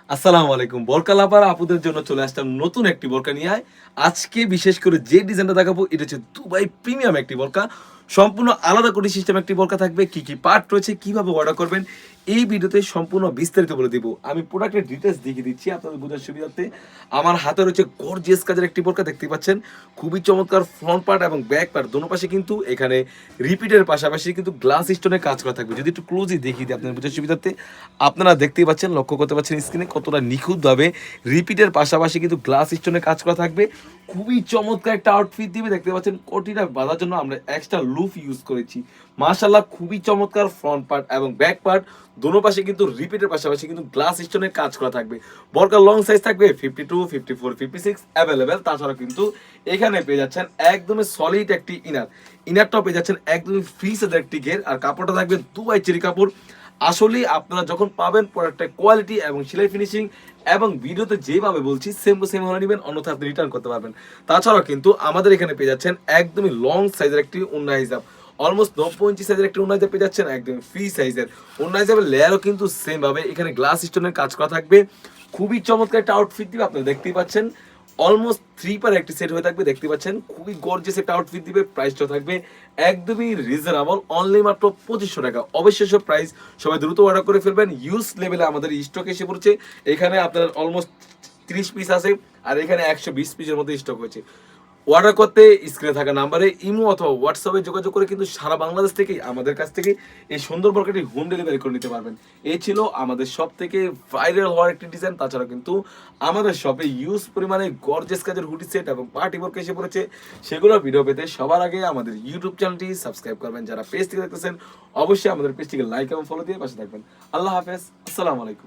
আসসালামু আলাইকুম। বোরকা লাভার আপুদের জন্য চলে আসলাম নতুন একটি বোরকা নিয়ে। আজকে বিশেষ করে যে ডিজাইনটা দেখাবো এটা হচ্ছে দুবাই প্রিমিয়াম একটি বোরকা। সম্পূর্ণ আলাদা করে সিস্টেম একটি বোরকা থাকবে। কি পার্ট রয়েছে, কিভাবে অর্ডার করবেন এই ভিডিওতে সম্পূর্ণ বিস্তারিত বলে দিব। আমি প্রোডাক্টের ডিটেইলস দেখিয়ে দিচ্ছি আপনাদের বোঝার সুবিধার্থে। আমার হাতে রয়েছে গর্জিয়াস কাজের একটি বোরকা দেখতেই পাচ্ছেন। খুবই চমৎকার ফ্রন্ট পার্ট এবং ব্যাক পার্ট দোনো পাশে কিন্তু এখানে রিপিটের পাশাপাশি কিন্তু গ্লাস স্টোনের কাজ করা থাকবে। যদি একটু ক্লোজলি দেখিয়ে দিই আপনাদের বোঝার সুবিধার্থে, আপনারা দেখতেই পাচ্ছেন, লক্ষ্য করতে পারছেন স্ক্রিনে কতটা নিখুঁতভাবে রিপিটের পাশাপাশি কিন্তু গ্লাস স্টোনের কাজ করা থাকবে। খুবই চমৎকার একটা আউটফিট দিবে। দেখতে পাচ্ছেন কোটিটা বাঁধার জন্য আমরা এক্সট্রা লুফ ইউজ করেছি। মাশাআল্লাহ, খুবই চমৎকার ফ্রন্ট পার্ট এবং ব্যাক পার্ট দোনো পাশে কিন্তু রিপিটের পাশাপাশি কিন্তু গ্লাস স্টোনের কাজ করা থাকবে। বরকার লং সাইজ থাকবে 52, 54, 56 অ্যাভেলেবেল। তাছাড়া কিন্তু এখানে পেয়ে যাচ্ছেন একদমই সলিড একটি ইনারটাও পেয়ে যাচ্ছেন একদমই ফ্রি সাইজের একটি ঘের। আর কাপড়টা থাকবে দুবাই চেরি কাপড়। আসলেই আপনারা যখন পাবেন প্রোডাক্টের কোয়ালিটি এবং সেলাই ফিনিশিং এবং ভিডিওতে যেভাবে বলছি সেম টু সেম হলে নেবেন, অন্যথা আপনি রিটার্ন করতে পারবেন। তাছাড়াও কিন্তু আমাদের এখানে পেয়ে যাচ্ছেন একদমই লং সাইজের একটি ওন্না হিজাব। অলমোস্ট 90 ইঞ্চি সাইজের একটি ওন্না হিজাব পেয়ে যাচ্ছেন একদম ফ্রি সাইজের। ওন্না হিজাবের লেয়ারও কিন্তু সেম ভাবে এখানে গ্লাস স্টোনের কাজ করা থাকবে। খুবই চমৎকার একটা আউটফিট দিবে, আপনারা দেখতেই পাচ্ছেন। অলমোস্ট 3 পার একটি সেট হয়ে থাকবে, দেখতে পাচ্ছেন। খুবই গর্জিয়াস একটা আউটফিট দিবে। প্রাইসটা থাকবে একদমই রিজনেবল, অনলি মাত্র 2500 টাকা। অবশ্যই সব প্রাইস সবাই দ্রুত অর্ডার করে ফেলবেন। ইউজ লেভেলে আমাদের স্টক এসে পড়ছে। এখানে আপনার অলমোস্ট 30 পিস আছে, আর এখানে 120 পিসের মধ্যে স্টক হয়েছে। অর্ডার করতে স্ক্রিনে থাকা নাম্বারে ইমো অথবা হোয়াটসঅ্যাপে যোগাযোগ করে কিন্তু সারা বাংলাদেশ থেকে আমাদের কাছ থেকে এই সুন্দর বরকাটি হোম ডেলিভারি করে নিতে পারবেন। এই ছিল আমাদের সব থেকে ভাইরাল হওয়ার একটি ডিজাইন। তাছাড়া কিন্তু আমাদের শপে ইউজ পরিমাণে গর্জিয়াস কাজের হুডি সেট এবং পার্টি বোরকা এসে পড়েছে। সেগুলোর ভিডিও পেতে সবার আগে আমাদের ইউটিউব চ্যানেলটি সাবস্ক্রাইব করবেন। যারা পেজ থেকে দেখতেছেন অবশ্যই আমাদের পেজটিকে লাইক এবং ফলো দিয়ে পাশে থাকবেন। আল্লাহ হাফেজ, আসসালামু আলাইকুম।